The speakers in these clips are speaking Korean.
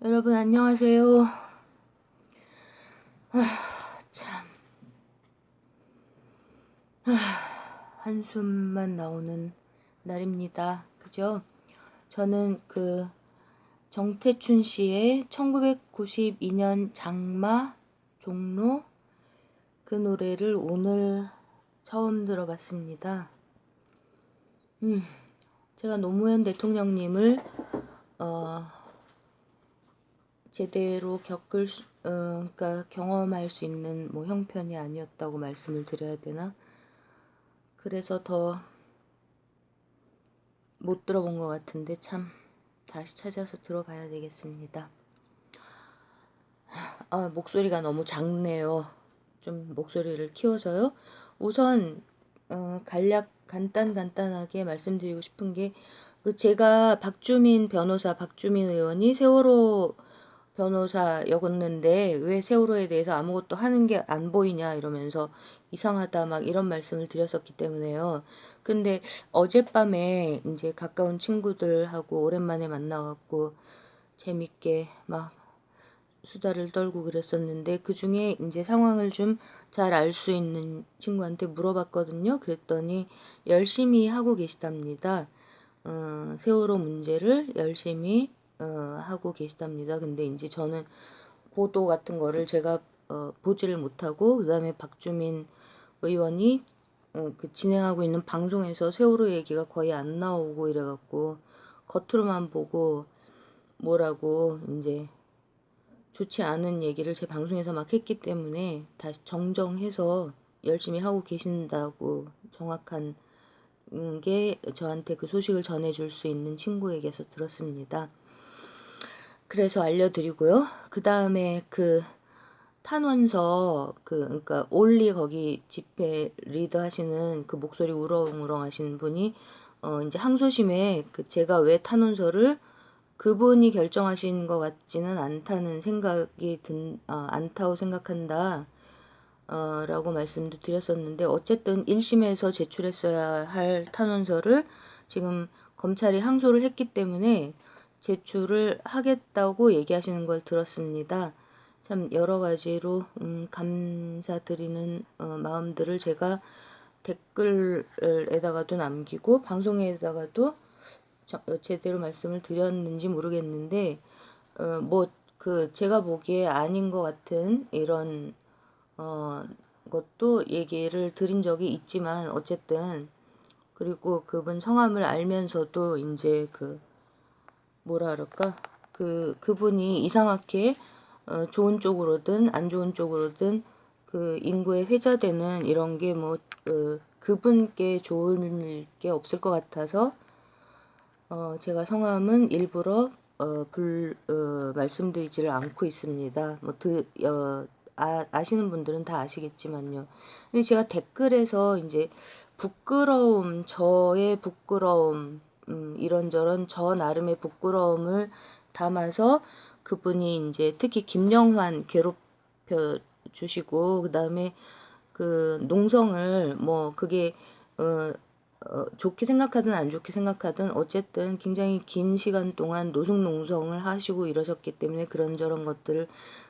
여러분 안녕하세요. 참 한숨만 나오는 날입니다. 그죠? 저는 그 정태춘 씨의 1992년 장마 종로 그 노래를 오늘 처음 들어봤습니다. 제가 노무현 대통령님을 제대로 그러니까 경험할 수 있는 뭐 형편이 아니었다고 말씀을 드려야 되나? 그래서 더 못 들어본 것 같은데 참 다시 찾아서 들어봐야 되겠습니다. 목소리가 너무 작네요. 좀 목소리를 키워서요. 우선 간단하게 말씀드리고 싶은 게 제가 박주민 의원이 세월호 변호사였는데 왜 세월호에 대해서 아무것도 하는 게 안 보이냐 이러면서 이상하다 막 이런 말씀을 드렸었기 때문에요. 근데 어젯밤에 이제 가까운 친구들하고 오랜만에 만나갖고 재밌게 막 수다를 떨고 그랬었는데 그 중에 이제 상황을 좀 잘 알 수 있는 친구한테 물어봤거든요. 그랬더니 열심히 하고 계시답니다. 세월호 문제를 열심히 하고 계시답니다. 근데 이제 저는 보도 같은 거를 제가 보지를 못하고 그다음에 박주민 의원이 그 진행하고 있는 방송에서 세월호 얘기가 거의 안 나오고 이래갖고 겉으로만 보고 뭐라고 이제 좋지 않은 얘기를 제 방송에서 막 했기 때문에 다시 정정해서 열심히 하고 계신다고 정확한 게 저한테 그 소식을 전해줄 수 있는 친구에게서 들었습니다. 그래서 알려드리고요. 그 다음에 그 탄원서 그러니까 올리 거기 집회 리더 하시는 그 목소리 우렁우렁 하시는 분이 이제 항소심에 그 제가 왜 탄원서를 그분이 결정하신 것 같지는 않다는 생각이 않다고 생각한다. 라고 말씀도 드렸었는데 어쨌든 1심에서 제출했어야 할 탄원서를 지금 검찰이 항소를 했기 때문에 제출을 하겠다고 얘기하시는 걸 들었습니다. 참 여러 가지로 감사드리는 마음들을 제가 댓글에다가도 남기고 방송에다가도 제대로 말씀을 드렸는지 모르겠는데 뭐 그 제가 보기에 아닌 것 같은 이런 것도 얘기를 드린 적이 있지만 어쨌든 그리고 그분 성함을 알면서도 이제 그 뭐라 그럴까 그분이 이상하게 좋은 쪽으로든 안 좋은 쪽으로든 그 인구에 회자되는 이런 게 뭐 그분께 좋을 게 없을 것 같아서 제가 성함은 일부러 말씀드리지를 않고 있습니다. 아시는 분들은 다 아시겠지만요. 근데 제가 댓글에서 이제 저의 부끄러움, 이런저런 저 나름의 부끄러움을 담아서 그분이 이제 특히 김영환 괴롭혀 주시고, 그 다음에 그 농성을 뭐 그게 좋게 생각하든 안 좋게 생각하든 어쨌든 굉장히 긴 시간 동안 노숙농성을 하시고 이러셨기 때문에 그런저런 것들을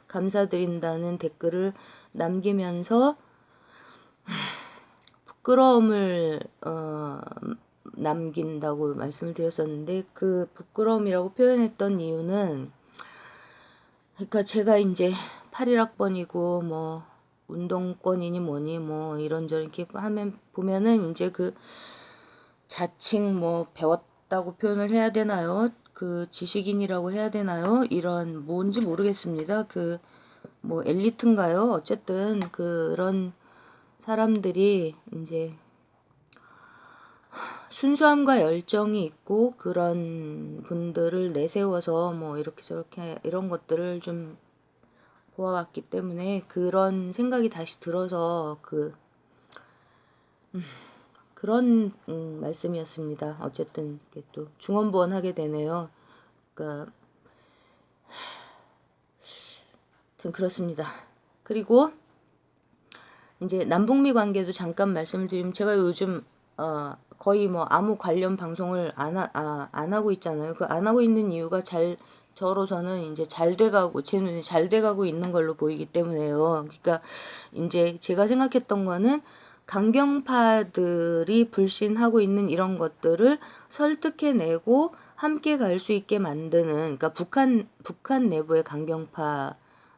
감사드린다는 댓글을 남기면서 부끄러움을 남긴다고 말씀을 드렸었는데 그 부끄러움이라고 표현했던 이유는 그러니까 제가 이제 81학번이고 뭐 운동권이니 뭐니 뭐 이런저런 이렇게 보면은 이제 그 자칭 뭐 배웠다고 표현을 해야 되나요? 그 지식인이라고 해야 되나요? 이런 뭔지 모르겠습니다. 그 뭐 엘리트인가요? 어쨌든 그런 사람들이 이제 순수함과 열정이 있고 그런 분들을 내세워서 뭐 이렇게 저렇게 이런 것들을 좀 보아왔기 때문에 그런 생각이 다시 들어서 그런 말씀이었습니다. 어쨌든 이렇게 또 중언부언하게 되네요. 그러니까 그렇습니다. 그리고 이제 남북미 관계도 잠깐 말씀을 드리면 제가 요즘 거의 뭐 아무 관련 방송을 안 하고 있잖아요. 그 안 하고 있는 이유가 저로서는 이제 잘 돼가고, 제 눈에 잘 돼가고 있는 걸로 보이기 때문에요. 그러니까 이제 제가 생각했던 거는 강경파들이 불신하고 있는 이런 것들을 설득해내고 함께 갈 수 있게 만드는, 그러니까 북한 내부의 강경파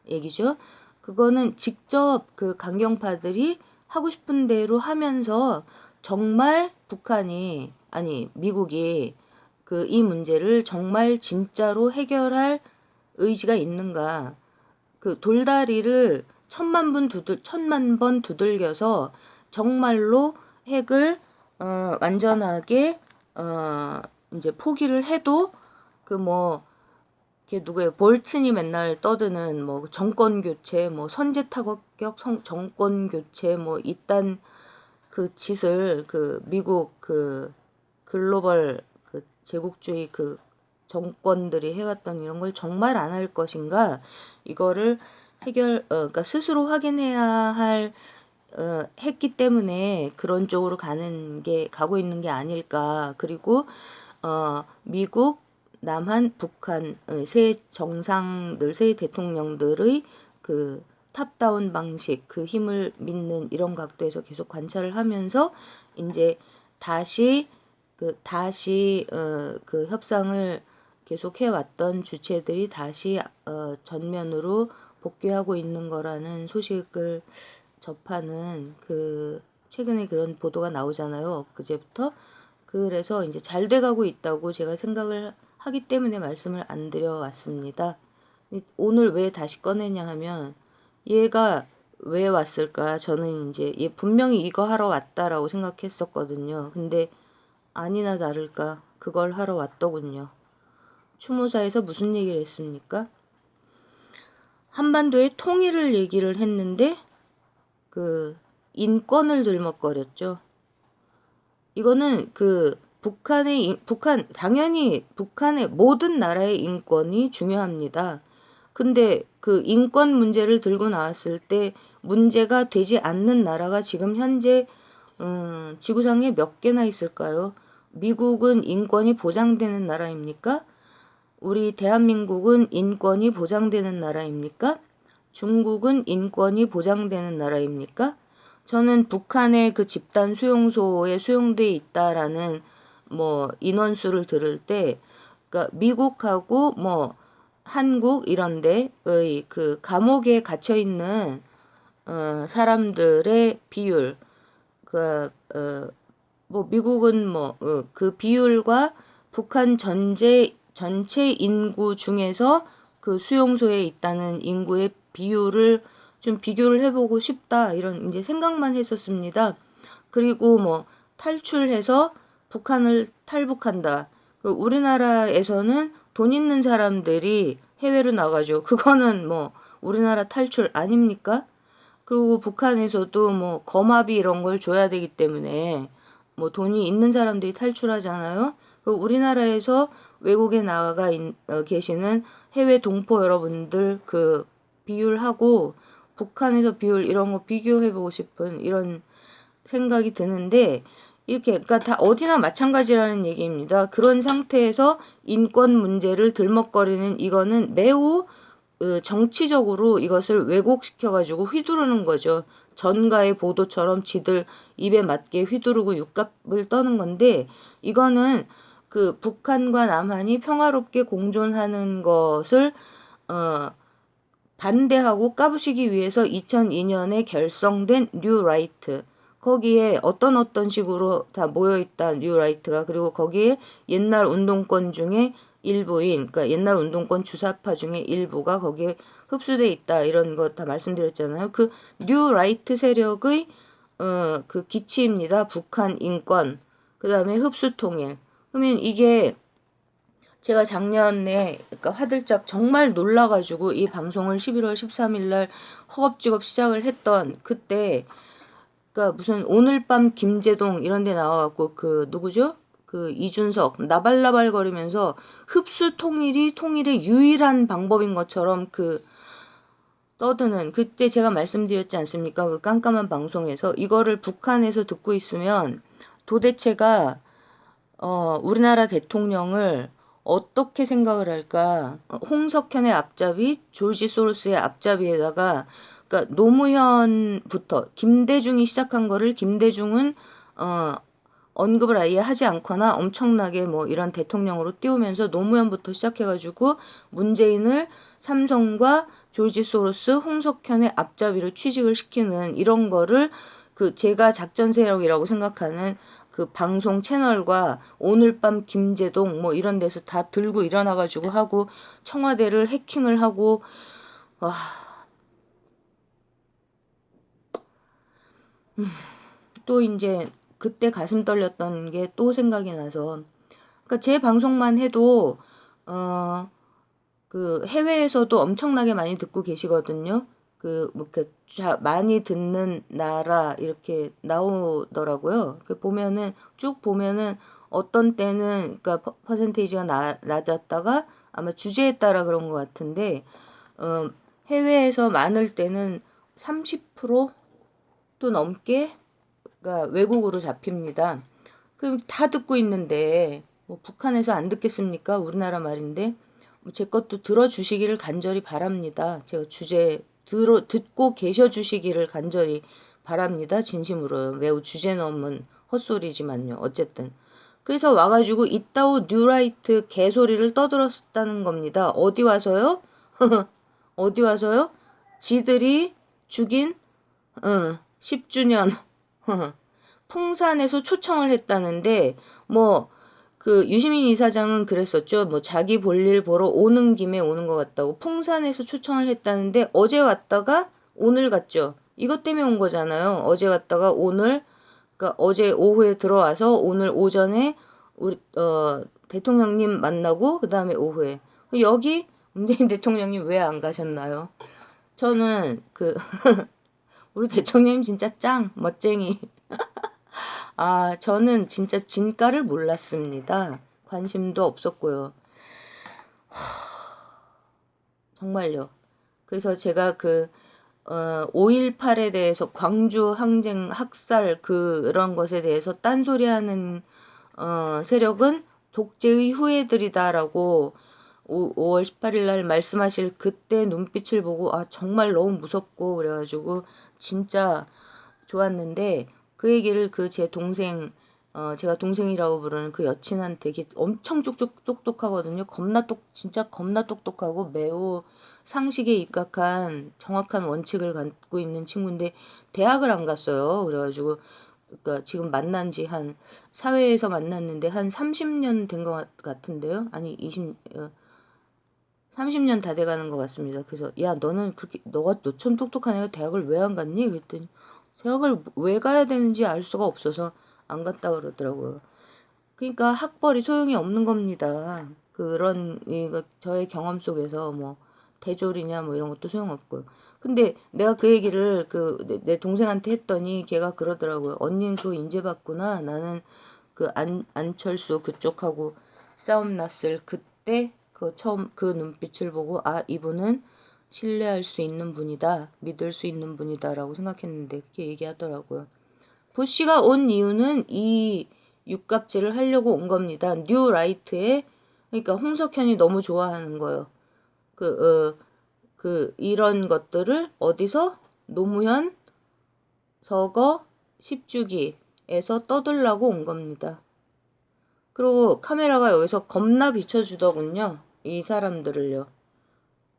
얘기죠. 그거는 직접 그 강경파들이 하고 싶은 대로 하면서 정말 미국이 그 이 문제를 정말 진짜로 해결할 의지가 있는가. 그 돌다리를 천만 번 두들겨서 정말로 핵을 완전하게 이제 포기를 해도 그 뭐 걔 누구예요? 볼튼이 맨날 떠드는 뭐 정권 교체, 뭐 선제 타격 정권 교체 뭐 이딴 그 짓을 그 미국 그 글로벌 그 제국주의 그 정권들이 해왔던 이런 걸 정말 안 할 것인가, 이거를 그러니까 스스로 확인해야 할 했기 때문에 그런 쪽으로 가고 있는 게 아닐까. 그리고 미국, 남한, 북한 세 정상들, 세 대통령들의 그 탑다운 방식, 그 힘을 믿는 이런 각도에서 계속 관찰을 하면서 이제 다시 그 협상을 계속 해왔던 주체들이 다시 전면으로 복귀하고 있는 거라는 소식을 접하는 그 최근에 그런 보도가 나오잖아요. 엊그제부터. 그래서 이제 잘 돼가고 있다고 제가 생각을 하기 때문에 말씀을 안 드려왔습니다. 오늘 왜 다시 꺼내냐 하면, 얘가 왜 왔을까? 저는 이제 얘 분명히 이거 하러 왔다라고 생각했었거든요. 근데 아니나 다를까 그걸 하러 왔더군요. 추모사에서 무슨 얘기를 했습니까? 한반도의 통일을 얘기를 했는데 그 인권을 들먹거렸죠. 이거는 그 당연히 북한의 모든 나라의 인권이 중요합니다. 근데 그 인권 문제를 들고 나왔을 때 문제가 되지 않는 나라가 지금 현재 지구상에 몇 개나 있을까요? 미국은 인권이 보장되는 나라입니까? 우리 대한민국은 인권이 보장되는 나라입니까? 중국은 인권이 보장되는 나라입니까? 저는 북한의 그 집단 수용소에 수용돼 있다라는 뭐 인원수를 들을 때, 그러니까 미국하고 뭐 한국 이런 데의 그 감옥에 갇혀 있는 사람들의 비율, 뭐 미국은 뭐 그 비율과 북한 전체 인구 중에서 그 수용소에 있다는 인구의 비율을 좀 비교를 해보고 싶다, 이런 이제 생각만 했었습니다. 그리고 뭐 탈출해서 북한을 탈북한다. 우리나라에서는 돈 있는 사람들이 해외로 나가죠. 그거는 뭐 우리나라 탈출 아닙니까? 그리고 북한에서도 뭐 거마비 이런 걸 줘야 되기 때문에 뭐 돈이 있는 사람들이 탈출하잖아요. 우리나라에서 외국에 계시는 해외 동포 여러분들 그 비율하고 북한에서 비율 이런 거 비교해보고 싶은 이런 생각이 드는데, 이렇게 그러니까 다 어디나 마찬가지라는 얘기입니다. 그런 상태에서 인권 문제를 들먹거리는, 이거는 매우 정치적으로 이것을 왜곡시켜가지고 휘두르는 거죠. 전가의 보도처럼 지들 입에 맞게 휘두르고 육갑을 떠는 건데, 이거는 그 북한과 남한이 평화롭게 공존하는 것을 반대하고 까부시기 위해서 2002년에 결성된 뉴라이트, 거기에 어떤 식으로 다 모여있다 뉴라이트가. 그리고 거기에 옛날 운동권 중에 일부인, 그러니까 옛날 운동권 주사파 중에 일부가 거기에 흡수돼 있다, 이런 거 다 말씀드렸잖아요. 그 뉴라이트 세력의 그 기치입니다. 북한 인권, 그 다음에 흡수 통일. 그러면 이게 제가 작년에 그러니까 화들짝 정말 놀라가지고 이 방송을 11월 13일 날 허겁지겁 시작을 했던 그때, 그러니까 무슨 오늘 밤 김제동 이런 데 나와갖고 그 누구죠? 그 이준석 나발나발거리면서 흡수 통일의 유일한 방법인 것처럼 그 떠드는, 그때 제가 말씀드렸지 않습니까? 그 깜깜한 방송에서 이거를 북한에서 듣고 있으면 도대체가 우리나라 대통령을 어떻게 생각을 할까? 홍석현의 앞잡이, 조지 소로스의 앞잡이에다가, 그러니까 노무현부터 김대중이 시작한 거를 김대중은 언급을 아예 하지 않거나 엄청나게 뭐 이런 대통령으로 띄우면서 노무현부터 시작해가지고 문재인을 삼성과 조지 소로스, 홍석현의 앞잡이로 취직을 시키는 이런 거를 그 제가 작전 세력이라고 생각하는 그 방송 채널과 오늘 밤 김제동 뭐 이런 데서 다 들고 일어나가지고 하고 청와대를 해킹을 하고 와, 또 이제 그때 가슴 떨렸던 게 또 생각이 나서 그러니까 제 방송만 해도 그 해외에서도 엄청나게 많이 듣고 계시거든요. 많이 듣는 나라 이렇게 나오더라고요. 그 보면은 쭉 보면은 어떤 때는 그러니까 퍼센테이지가 낮았다가 아마 주제에 따라 그런 것 같은데 해외에서 많을 때는 30%도 넘게 그러니까 외국으로 잡힙니다. 그럼 다 듣고 있는데 뭐 북한에서 안 듣겠습니까? 우리나라 말인데 제 것도 들어주시기를 간절히 바랍니다. 제가 주제 듣고 계셔 주시기를 간절히 바랍니다. 진심으로요. 매우 주제 넘은 헛소리지만요. 어쨌든 그래서 와가지고 이따우 뉴라이트 개소리를 떠들었다는 겁니다. 어디 와서요? 어디 와서요? 지들이 죽인 10주년 풍산에서 초청을 했다는데 뭐 그 유시민 이사장은 그랬었죠. 뭐 자기 볼일 보러 오는 김에 오는 것 같다고 풍산에서 초청을 했다는데 어제 왔다가 오늘 갔죠. 이것 때문에 온 거잖아요. 어제 왔다가 오늘 그러니까 어제 오후에 들어와서 오늘 오전에 우리 대통령님 만나고 그 다음에 오후에 여기 문재인 대통령님 왜 안 가셨나요? 저는 우리 대통령님 진짜 짱 멋쟁이. 저는 진짜 진가를 몰랐습니다. 관심도 없었고요. 정말요. 그래서 제가 5.18에 대해서 광주 항쟁 학살 그런 것에 대해서 딴소리하는 세력은 독재의 후예들이다라고 5월 18일 날 말씀하실 그때 눈빛을 보고 정말 너무 무섭고 그래가지고 진짜 좋았는데 그 얘기를 제 동생 제가 동생이라고 부르는 그 여친한테 엄청 똑똑하거든요. 진짜 겁나 똑똑하고 매우 상식에 입각한 정확한 원칙을 갖고 있는 친구인데 대학을 안 갔어요. 그래가지고 그러니까 지금 만난 지 사회에서 만났는데 한 30년 된 것 같은데요. 아니 30년 다 돼가는 것 같습니다. 그래서 야 너는 그렇게 너처럼 똑똑한 애가 대학을 왜 안 갔니? 그랬더니 대학을 왜 가야 되는지 알 수가 없어서 안 갔다 그러더라고요. 그러니까 학벌이 소용이 없는 겁니다. 이거 저의 경험 속에서 뭐 대졸이냐 뭐 이런 것도 소용없고요. 근데 내가 그 얘기를 내 동생한테 했더니 걔가 그러더라고요. 언니는 그거 인재받구나. 나는 안철수 그쪽하고 싸움 났을 그때 처음 그 눈빛을 보고 이분은 신뢰할 수 있는 분이다. 믿을 수 있는 분이다라고 생각했는데 그렇게 얘기하더라고요. 부시가 온 이유는 이 육갑질을 하려고 온 겁니다. 뉴 라이트에 그러니까 홍석현이 너무 좋아하는 거예요. 이런 것들을 어디서 노무현 서거 10주기에서 떠들라고 온 겁니다. 그리고 카메라가 여기서 겁나 비춰주더군요. 이 사람들을요.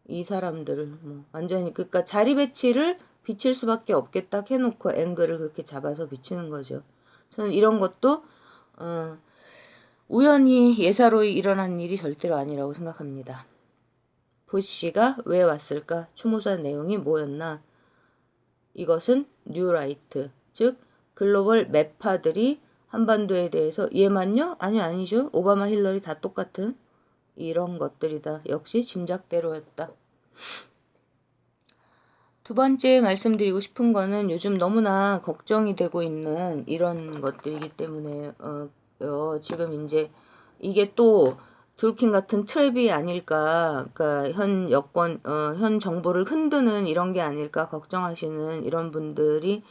이 사람들을 완전히 그러니까 자리 배치를 비칠 수밖에 없겠다 해놓고 앵글을 그렇게 잡아서 비치는 거죠. 저는 이런 것도 우연히 예사로이 일어난 일이 절대로 아니라고 생각합니다. 부시가 왜 왔을까? 추모사 내용이 뭐였나? 이것은 뉴라이트, 즉 글로벌 매파들이 한반도에 대해서 얘만요? 아니죠. 오바마 힐러리 다 똑같은 이런 것들이다. 역시 짐작대로였다. 두 번째 말씀드리고 싶은 거는 요즘 너무나 걱정이 되고 있는 이런 것들이기 때문에 지금 이제 이게 또 드루킹 같은 트랩이 아닐까, 그러니까 현 정부를 흔드는 이런 게 아닐까 걱정하시는 이런 분들이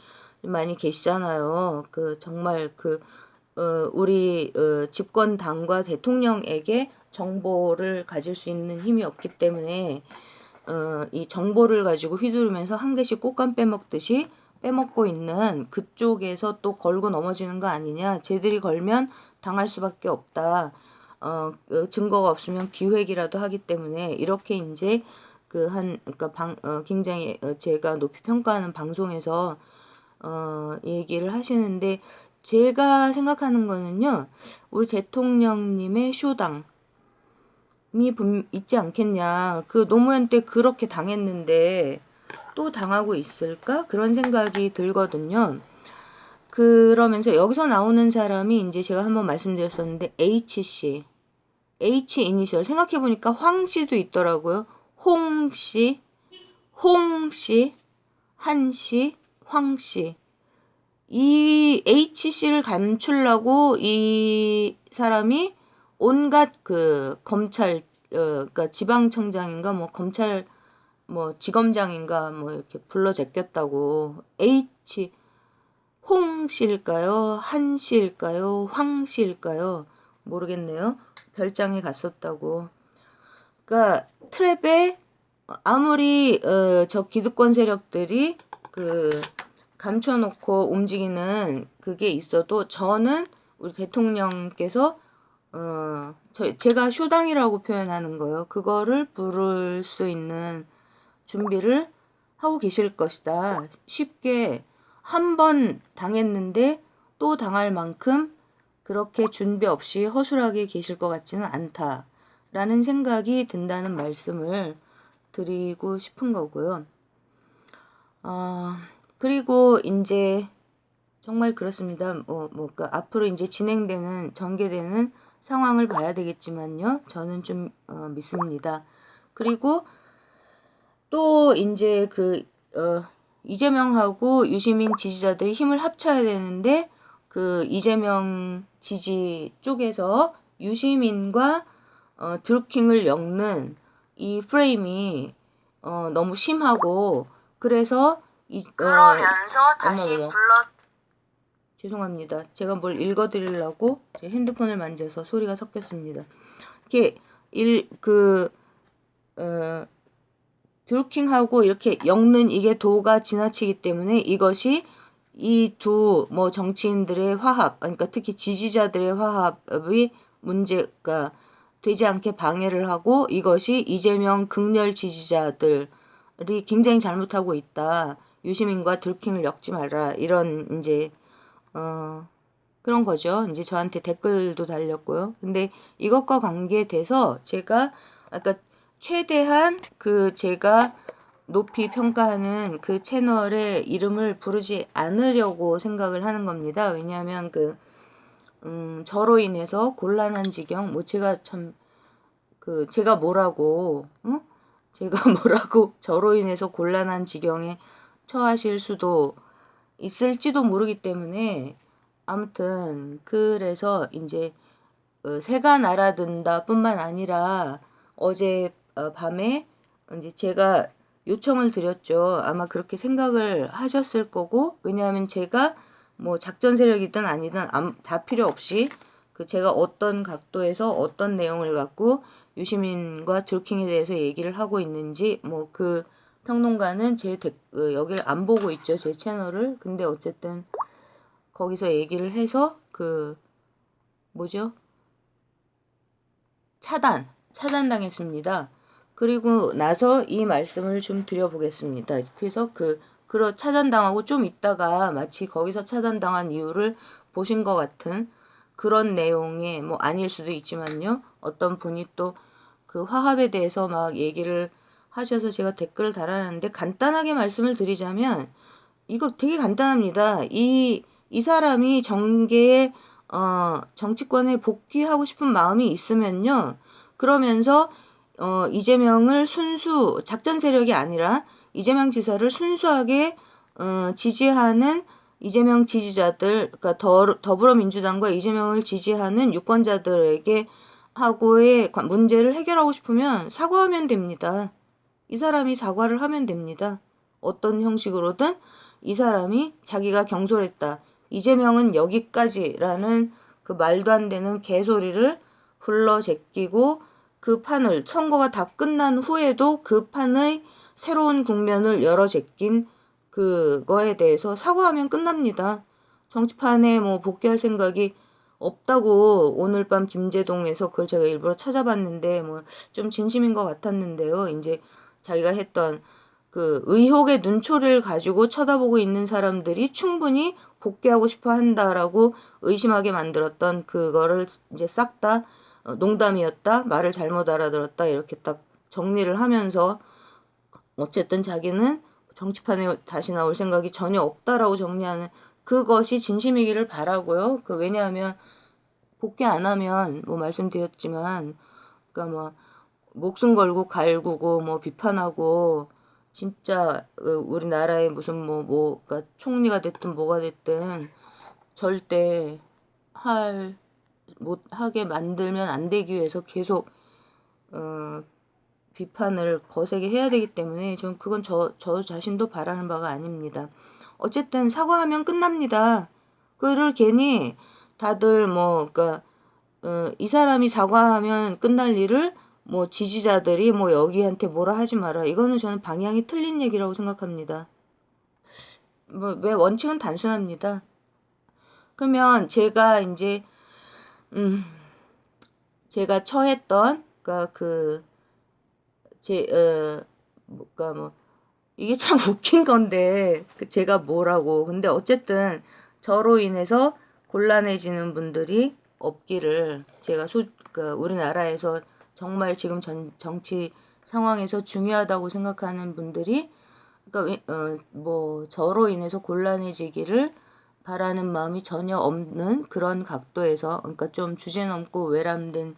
많이 계시잖아요. 정말 우리 집권당과 대통령에게 정보를 가질 수 있는 힘이 없기 때문에 이 정보를 가지고 휘두르면서 한 개씩 꽃감 빼먹듯이 빼먹고 있는 그쪽에서 또 걸고 넘어지는 거 아니냐. 쟤들이 걸면 당할 수밖에 없다. 증거가 없으면 기획이라도 하기 때문에 이렇게 이제 그러니까 굉장히 제가 높이 평가하는 방송에서 얘기를 하시는데 제가 생각하는 거는요. 우리 대통령님의 쇼당이 있지 않겠냐. 그 노무현 때 그렇게 당했는데 또 당하고 있을까? 그런 생각이 들거든요. 그러면서 여기서 나오는 사람이 이제 제가 한번 말씀드렸었는데 H씨, H 이니셜 생각해보니까 황씨도 있더라고요. 홍씨, 홍씨, 한씨, 황씨. 이 H씨를 감추려고 이 사람이 온갖 그 검찰, 그러니까 지방청장인가 뭐 검찰 뭐 지검장인가 뭐 이렇게 불러 제꼈다고. H 홍씨일까요? 한씨일까요? 황씨일까요? 모르겠네요. 별장에 갔었다고. 그러니까 트랩에 아무리 저 기득권 세력들이 그 감춰놓고 움직이는 그게 있어도 저는 우리 대통령께서 제가 쇼당이라고 표현하는 거예요. 그거를 부를 수 있는 준비를 하고 계실 것이다. 쉽게 한 번 당했는데 또 당할 만큼 그렇게 준비 없이 허술하게 계실 것 같지는 않다라는 생각이 든다는 말씀을 드리고 싶은 거고요. 그리고 이제 정말 그렇습니다. 그러니까 앞으로 이제 진행되는 전개되는 상황을 봐야 되겠지만요. 저는 좀 믿습니다. 그리고 또 이제 이재명하고 유시민 지지자들이 힘을 합쳐야 되는데 그 이재명 지지 쪽에서 유시민과 드루킹을 엮는 이 프레임이 너무 심하고 그래서 그러면서 다시 죄송합니다. 제가 뭘 읽어드리려고 제 핸드폰을 만져서 소리가 섞였습니다. 이렇게 드루킹하고 이렇게 엮는 이게 도가 지나치기 때문에 이것이 이 두 뭐 정치인들의 화합, 그러니까 특히 지지자들의 화합이 문제가 되지 않게 방해를 하고 이것이 이재명 극렬 지지자들이 굉장히 잘못하고 있다. 유시민과 드루킹을 엮지 마라. 이런 이제 그런 거죠. 이제 저한테 댓글도 달렸고요. 근데 이것과 관계돼서 제가 아까 최대한 제가 높이 평가하는 그 채널의 이름을 부르지 않으려고 생각을 하는 겁니다. 왜냐하면 저로 인해서 곤란한 지경, 뭐 제가 참, 제가 뭐라고, 제가 뭐라고 저로 인해서 곤란한 지경에 처하실 수도 있을지도 모르기 때문에 아무튼 그래서 이제 새가 날아든다 뿐만 아니라 어제 밤에 이제 제가 요청을 드렸죠. 아마 그렇게 생각을 하셨을 거고 왜냐하면 제가 뭐 작전 세력이든 아니든 다 필요 없이 제가 어떤 각도에서 어떤 내용을 갖고 유시민과 드루킹에 대해서 얘기를 하고 있는지 뭐 평론가는 여기를 안 보고 있죠. 제 채널을. 근데 어쨌든 거기서 얘기를 해서 뭐죠? 차단당했습니다. 그리고 나서 이 말씀을 좀 드려보겠습니다. 그래서 차단당하고 좀 있다가 마치 거기서 차단당한 이유를 보신 것 같은 그런 내용의 뭐 아닐 수도 있지만요. 어떤 분이 또 화합에 대해서 막 얘기를 하셔서 제가 댓글을 달았는데 간단하게 말씀을 드리자면 이거 되게 간단합니다. 이 사람이 정치권에 복귀하고 싶은 마음이 있으면요. 그러면서 이재명을 작전 세력이 아니라 이재명 지사를 순수하게 지지하는 이재명 지지자들, 그러니까 더불어민주당과 이재명을 지지하는 유권자들에게 하고의 문제를 해결하고 싶으면 사과하면 됩니다. 이 사람이 사과를 하면 됩니다. 어떤 형식으로든 이 사람이 자기가 경솔했다. 이재명은 여기까지라는 그 말도 안 되는 개소리를 불러 제끼고 그 판을 선거가 다 끝난 후에도 그 판의 새로운 국면을 열어 제낀 그거에 대해서 사과하면 끝납니다. 정치판에 뭐 복귀할 생각이 없다고 오늘 밤 김제동에서 그걸 제가 일부러 찾아봤는데 뭐 좀 진심인 것 같았는데요. 이제 자기가 했던 그 의혹의 눈초리를 가지고 쳐다보고 있는 사람들이 충분히 복귀하고 싶어 한다라고 의심하게 만들었던 그거를 이제 싹 다 농담이었다, 말을 잘못 알아들었다 이렇게 딱 정리를 하면서 어쨌든 자기는 정치판에 다시 나올 생각이 전혀 없다라고 정리하는 그것이 진심이기를 바라고요. 왜냐하면 복귀 안 하면 뭐 말씀드렸지만 그러니까 뭐 목숨 걸고 갈구고 뭐 비판하고 진짜 우리나라의 무슨 그러니까 총리가 됐든 뭐가 됐든 절대 못하게 만들면 안 되기 위해서 계속 비판을 거세게 해야 되기 때문에 전 그건 저 자신도 바라는 바가 아닙니다. 어쨌든 사과하면 끝납니다. 그를 괜히 다들 그러니까 이 사람이 사과하면 끝날 일을 뭐 지지자들이 뭐 여기한테 뭐라 하지 마라. 이거는 저는 방향이 틀린 얘기라고 생각합니다. 왜 원칙은 단순합니다. 그러면 제가 이제 제가 처했던 그러니까 그러니까 뭐 이게 참 웃긴 건데 제가 뭐라고 근데 어쨌든 저로 인해서 곤란해지는 분들이 없기를 제가 우리나라에서 정말 지금 정치 상황에서 중요하다고 생각하는 분들이 그러니까 저로 인해서 곤란해지기를 바라는 마음이 전혀 없는 그런 각도에서 그러니까 좀 주제넘고 외람된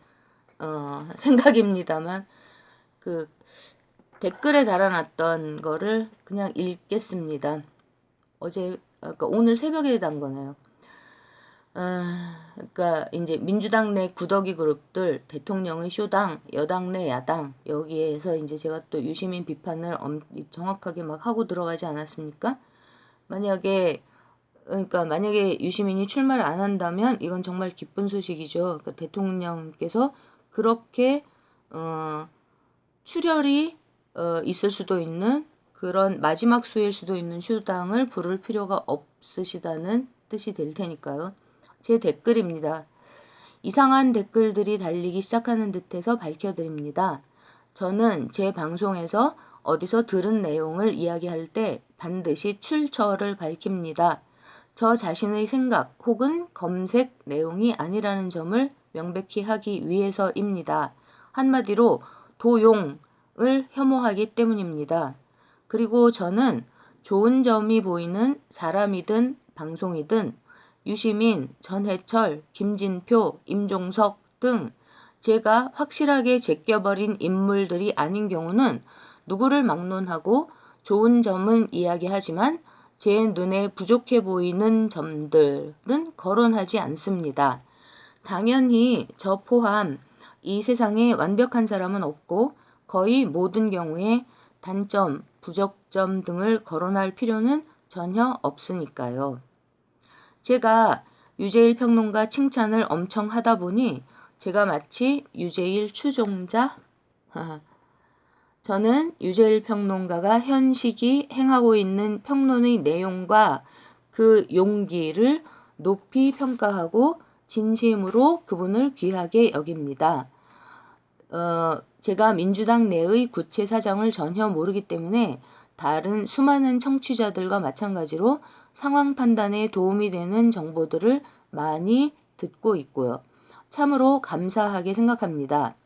생각입니다만 그 댓글에 달아놨던 거를 그냥 읽겠습니다. 그러니까 오늘 새벽에 단 거네요. 그러니까 이제 민주당 내 구더기 그룹들, 대통령의 쇼당, 여당 내 야당 여기에서 이제 제가 또 유시민 비판을 정확하게 막 하고 들어가지 않았습니까? 그러니까 만약에 유시민이 출마를 안 한다면 이건 정말 기쁜 소식이죠. 그러니까 대통령께서 그렇게 출혈이 있을 수도 있는 그런 마지막 수일 수도 있는 쇼당을 부를 필요가 없으시다는 뜻이 될 테니까요. 제 댓글입니다. 이상한 댓글들이 달리기 시작하는 듯해서 밝혀드립니다. 저는 제 방송에서 어디서 들은 내용을 이야기할 때 반드시 출처를 밝힙니다. 저 자신의 생각 혹은 검색 내용이 아니라는 점을 명백히 하기 위해서입니다. 한마디로 도용을 혐오하기 때문입니다. 그리고 저는 좋은 점이 보이는 사람이든 방송이든 유시민, 전해철, 김진표, 임종석 등 제가 확실하게 제껴버린 인물들이 아닌 경우는 누구를 막론하고 좋은 점은 이야기하지만 제 눈에 부족해 보이는 점들은 거론하지 않습니다. 당연히 저 포함 이 세상에 완벽한 사람은 없고 거의 모든 경우에 단점, 부족점 등을 거론할 필요는 전혀 없으니까요. 제가 유재일 평론가 칭찬을 엄청 하다 보니 제가 마치 유재일 추종자? 저는 유재일 평론가가 현 시기 행하고 있는 평론의 내용과 그 용기를 높이 평가하고 진심으로 그분을 귀하게 여깁니다. 제가 민주당 내의 구체 사정을 전혀 모르기 때문에 다른 수많은 청취자들과 마찬가지로 상황 판단에 도움이 되는 정보들을 많이 듣고 있고요. 참으로 감사하게 생각합니다.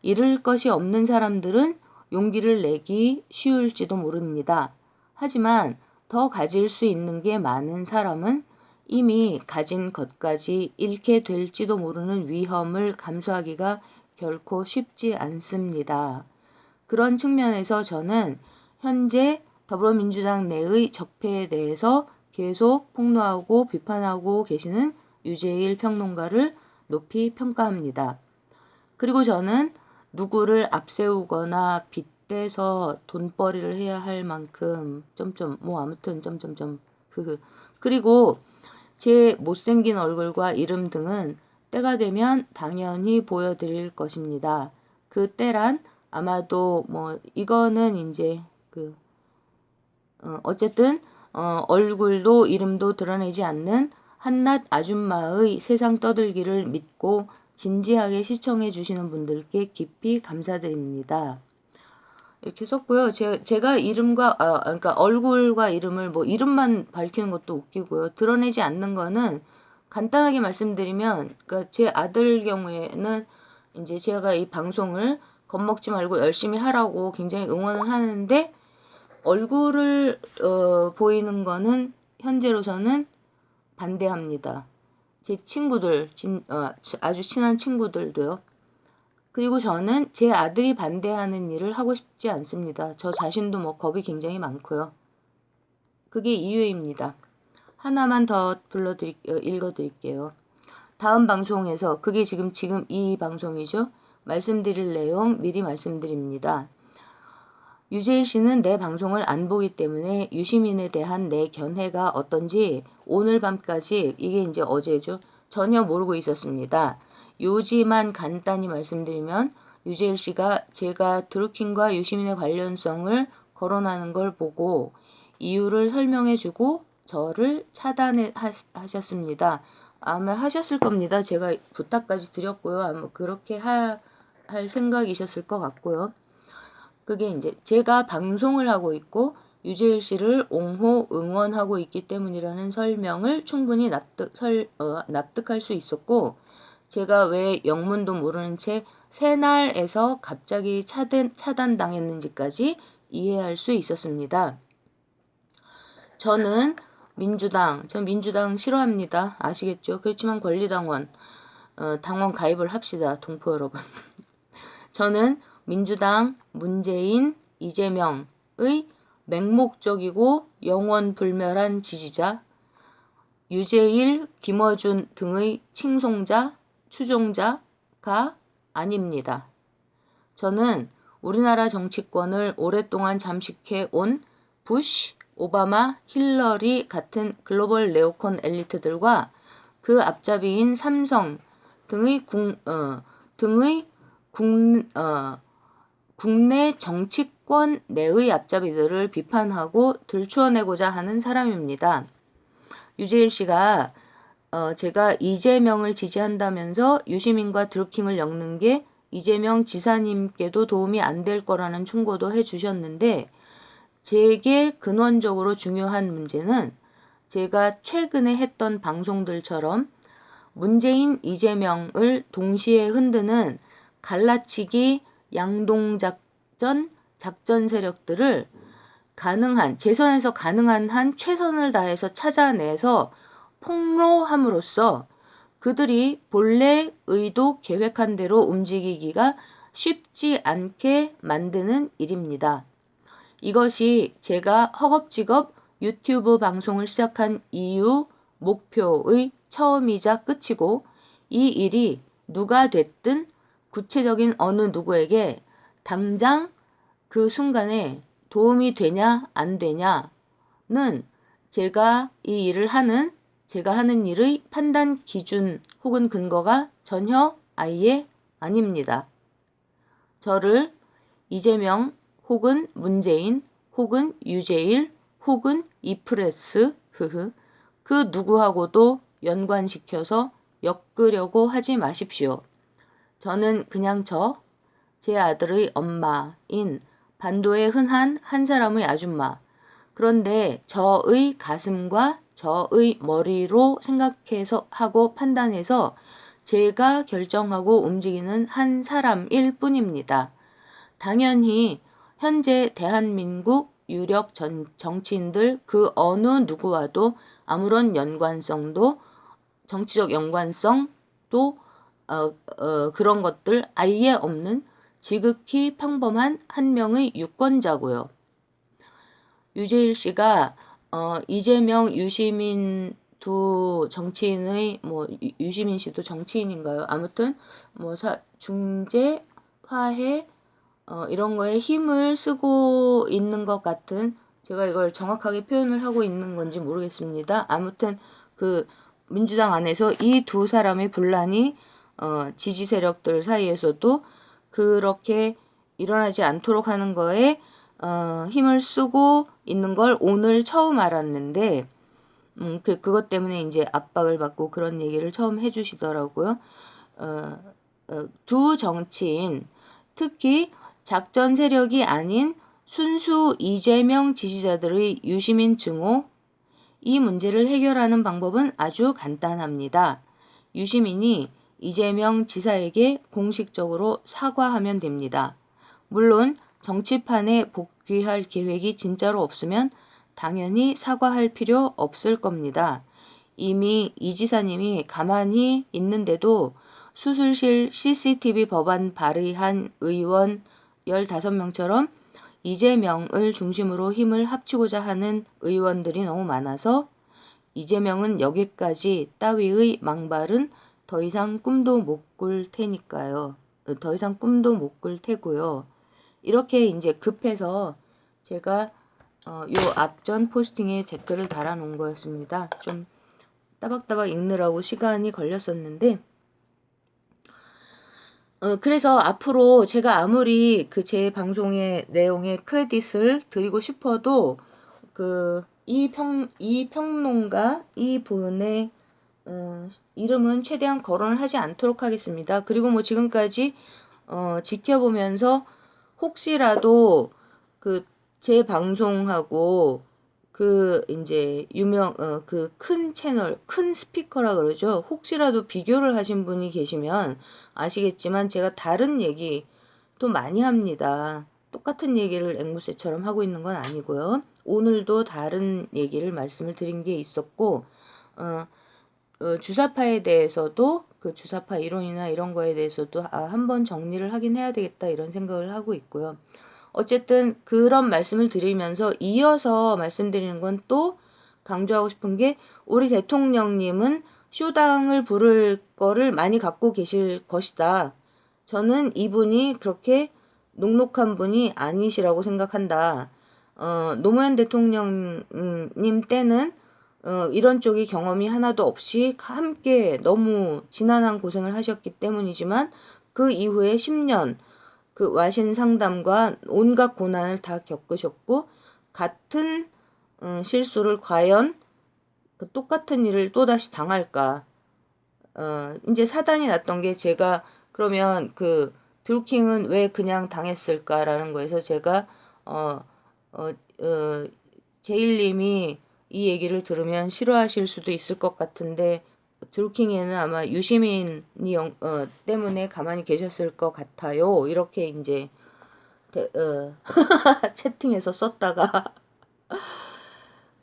잃을 것이 없는 사람들은 용기를 내기 쉬울지도 모릅니다. 하지만 더 가질 수 있는 게 많은 사람은 이미 가진 것까지 잃게 될지도 모르는 위험을 감수하기가 결코 쉽지 않습니다. 그런 측면에서 저는 현재 더불어민주당 내의 적폐에 대해서 계속 폭로하고 비판하고 계시는 유재일 평론가를 높이 평가합니다. 그리고 저는 누구를 앞세우거나 빗대서 돈벌이를 해야 할 만큼 아무튼 그리고 제 못생긴 얼굴과 이름 등은 때가 되면 당연히 보여드릴 것입니다. 그 때란 아마도 뭐 이거는 이제 어쨌든 얼굴도 이름도 드러내지 않는 한낱 아줌마의 세상 떠들기를 믿고 진지하게 시청해 주시는 분들께 깊이 감사드립니다. 이렇게 썼고요. 제가 이름과 그러니까 얼굴과 이름을 뭐 이름만 밝히는 것도 웃기고요. 드러내지 않는 거는 간단하게 말씀드리면, 그러니까 제 아들 경우에는 이제 제가 이 방송을 겁먹지 말고 열심히 하라고 굉장히 응원을 하는데, 얼굴을 보이는 거는 현재로서는 반대합니다. 제 친구들, 아주 친한 친구들도요. 그리고 저는 제 아들이 반대하는 일을 하고 싶지 않습니다. 저 자신도 뭐 겁이 굉장히 많고요. 그게 이유입니다. 하나만 더 읽어드릴게요. 다음 방송에서, 그게 지금 이 방송이죠. 말씀드릴 내용 미리 말씀드립니다. 유재일 씨는 내 방송을 안 보기 때문에 유시민에 대한 내 견해가 어떤지 오늘 밤까지, 이게 이제 어제죠, 전혀 모르고 있었습니다. 요지만 간단히 말씀드리면, 유재일 씨가 제가 드루킹과 유시민의 관련성을 거론하는 걸 보고 이유를 설명해주고 저를 차단하셨습니다. 아마 하셨을 겁니다. 제가 부탁까지 드렸고요. 아마 그렇게 할 생각이셨을 것 같고요. 그게 이제 제가 방송을 하고 있고 유재일 씨를 옹호 응원하고 있기 때문이라는 설명을 충분히 납득할 수 있었고, 제가 왜 영문도 모르는 채 새날에서 갑자기 차단당했는지까지 이해할 수 있었습니다. 전 민주당 싫어합니다. 아시겠죠? 그렇지만 권리당원, 당원 가입을 합시다. 동포 여러분. 저는 민주당, 문재인, 이재명의 맹목적이고 영원불멸한 지지자, 유재일, 김어준 등의 칭송자, 추종자가 아닙니다. 저는 우리나라 정치권을 오랫동안 잠식해 온 부시, 오바마, 힐러리 같은 글로벌 네오콘 엘리트들과 그 앞잡이인 삼성 등의 국내 정치권 내의 앞잡이들을 비판하고 들추어내고자 하는 사람입니다. 유재일 씨가 제가 이재명을 지지한다면서 유시민과 드루킹을 엮는 게 이재명 지사님께도 도움이 안 될 거라는 충고도 해주셨는데, 제게 근원적으로 중요한 문제는 제가 최근에 했던 방송들처럼 문재인, 이재명을 동시에 흔드는 갈라치기 양동작전 작전 세력들을 재선에서 가능한 한 최선을 다해서 찾아내서 폭로함으로써 그들이 본래 의도 계획한 대로 움직이기가 쉽지 않게 만드는 일입니다. 이것이 제가 허겁지겁 유튜브 방송을 시작한 이유 목표의 처음이자 끝이고, 이 일이 누가 됐든 구체적인 어느 누구에게 당장 그 순간에 도움이 되냐 안 되냐는 제가 하는 일의 판단 기준 혹은 근거가 전혀 아예 아닙니다. 저를 이재명 혹은 문재인 혹은 유재일 혹은 이프레스 그 누구하고도 연관시켜서 엮으려고 하지 마십시오. 저는 그냥 제 아들의 엄마인 반도의 흔한 한 사람의 아줌마. 그런데 저의 가슴과 저의 머리로 생각해서 하고 판단해서 제가 결정하고 움직이는 한 사람일 뿐입니다. 당연히 현재 대한민국 유력 정치인들 그 어느 누구와도 아무런 정치적 연관성도 그런 것들 아예 없는 지극히 평범한 한 명의 유권자고요. 유재일 씨가 이재명, 유시민 두 정치인의 유시민 씨도 정치인인가요? 아무튼 중재, 화해 이런 거에 힘을 쓰고 있는 것 같은, 제가 이걸 정확하게 표현을 하고 있는 건지 모르겠습니다. 아무튼 민주당 안에서 이 두 사람의 분란이 지지 세력들 사이에서도 그렇게 일어나지 않도록 하는 거에 힘을 쓰고 있는 걸 오늘 처음 알았는데 그것 때문에 이제 압박을 받고 그런 얘기를 처음 해주시더라고요. 두 정치인, 특히 작전 세력이 아닌 순수 이재명 지지자들의 유시민 증오, 이 문제를 해결하는 방법은 아주 간단합니다. 유시민이 이재명 지사에게 공식적으로 사과하면 됩니다. 물론 정치판에 복귀할 계획이 진짜로 없으면 당연히 사과할 필요 없을 겁니다. 이미 이 지사님이 가만히 있는데도 수술실 CCTV 법안 발의한 의원 15명처럼 이재명을 중심으로 힘을 합치고자 하는 의원들이 너무 많아서 이재명은 여기까지 따위의 망발은 더 이상 꿈도 못 꿀 테니까요. 더 이상 꿈도 못 꿀 테고요. 이렇게 이제 급해서 제가 요 앞전 포스팅에 댓글을 달아놓은 거였습니다. 좀 따박따박 읽느라고 시간이 걸렸었는데 그래서 앞으로 제가 아무리 그 제 방송의 내용에 크레딧을 드리고 싶어도 이 평론가 이 분의 이름은 최대한 거론을 하지 않도록 하겠습니다. 그리고 뭐 지금까지 지켜보면서 혹시라도 제 방송하고 이제 그 큰 채널, 큰 스피커라 그러죠. 혹시라도 비교를 하신 분이 계시면 아시겠지만 제가 다른 얘기 또 많이 합니다. 똑같은 얘기를 앵무새처럼 하고 있는 건 아니고요. 오늘도 다른 얘기를 말씀을 드린 게 있었고, 주사파에 대해서도 그 주사파 이론이나 이런 거에 대해서도 한번 정리를 하긴 해야 되겠다 이런 생각을 하고 있고요. 어쨌든 그런 말씀을 드리면서 이어서 말씀드리는 건 또 강조하고 싶은 게 우리 대통령님은 쇼당을 부를 거를 많이 갖고 계실 것이다. 저는 이분이 그렇게 녹록한 분이 아니시라고 생각한다. 노무현 대통령님 때는 이런 쪽이 경험이 하나도 없이 함께 너무 지난한 고생을 하셨기 때문이지만 그 이후에 10년 그 와신 상담과 온갖 고난을 다 겪으셨고 같은 실수를 과연 그 똑같은 일을 또다시 당할까? 이제 사단이 났던 게 제가 그러면 드루킹은 왜 그냥 당했을까라는 거에서 제가 제일님이 이 얘기를 들으면 싫어하실 수도 있을 것 같은데 드루킹에는 아마 유시민이 때문에 가만히 계셨을 것 같아요. 이렇게 이제 채팅에서 썼다가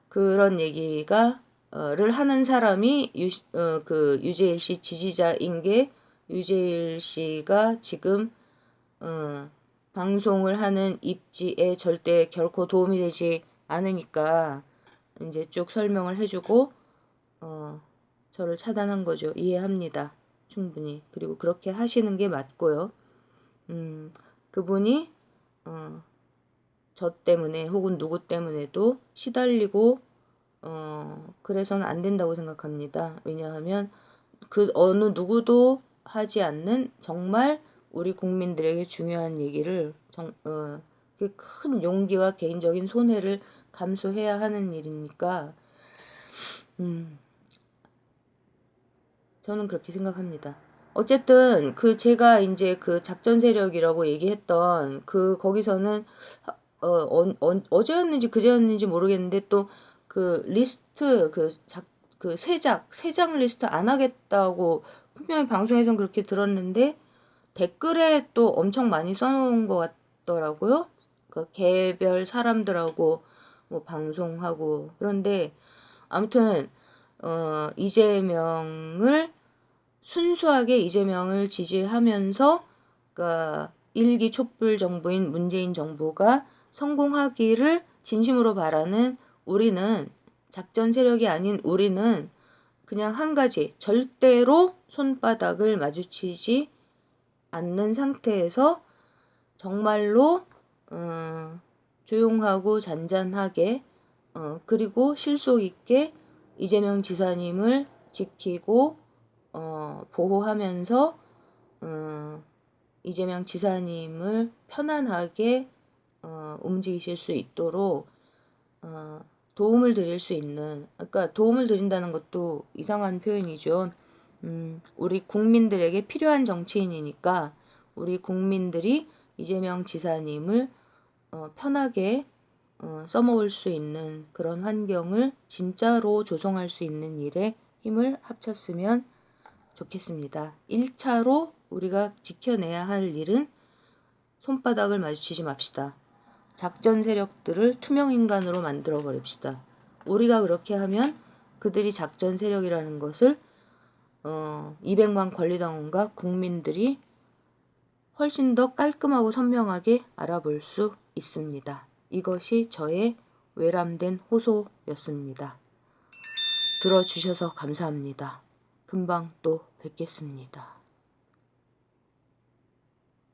그런 얘기가 를 하는 사람이 유재일 씨 지지자인 게 유재일 씨가 지금 방송을 하는 입지에 절대 결코 도움이 되지 않으니까 이제 쭉 설명을 해주고 저를 차단한 거죠. 이해합니다. 충분히. 그리고 그렇게 하시는 게 맞고요. 그분이 저 때문에 혹은 누구 때문에도 시달리고 그래서는 안 된다고 생각합니다. 왜냐하면 그 어느 누구도 하지 않는 정말 우리 국민들에게 중요한 얘기를 큰 용기와 개인적인 손해를 감수해야 하는 일이니까 저는 그렇게 생각합니다. 어쨌든 제가 이제 작전 세력이라고 얘기했던 거기서는 어제였는지 그제였는지 모르겠는데 또 리스트 세장 리스트 안 하겠다고 분명히 방송에선 그렇게 들었는데 댓글에 또 엄청 많이 써놓은 것 같더라고요. 개별 사람들하고 뭐 방송하고 그런데 아무튼 순수하게 이재명을 지지하면서 일기 촛불 정부인 문재인 정부가 성공하기를 진심으로 바라는 우리는 작전 세력이 아닌 우리는 그냥 한 가지 절대로 손바닥을 마주치지 않는 상태에서 정말로 조용하고 잔잔하게 그리고 실속 있게 이재명 지사님을 지키고 보호하면서 이재명 지사님을 편안하게 움직이실 수 있도록 도움을 드릴 수 있는, 그러니까 도움을 드린다는 것도 이상한 표현이죠. 우리 국민들에게 필요한 정치인이니까 우리 국민들이 이재명 지사님을 편하게 써먹을 수 있는 그런 환경을 진짜로 조성할 수 있는 일에 힘을 합쳤으면 좋겠습니다. 1차로 우리가 지켜내야 할 일은 손바닥을 마주치지 맙시다. 작전 세력들을 투명인간으로 만들어 버립시다. 우리가 그렇게 하면 그들이 작전 세력이라는 것을 200만 권리당원과 국민들이 훨씬 더 깔끔하고 선명하게 알아볼 수 있습니다. 이것이 저의 외람된 호소였습니다. 들어주셔서 감사합니다. 금방 또 뵙겠습니다.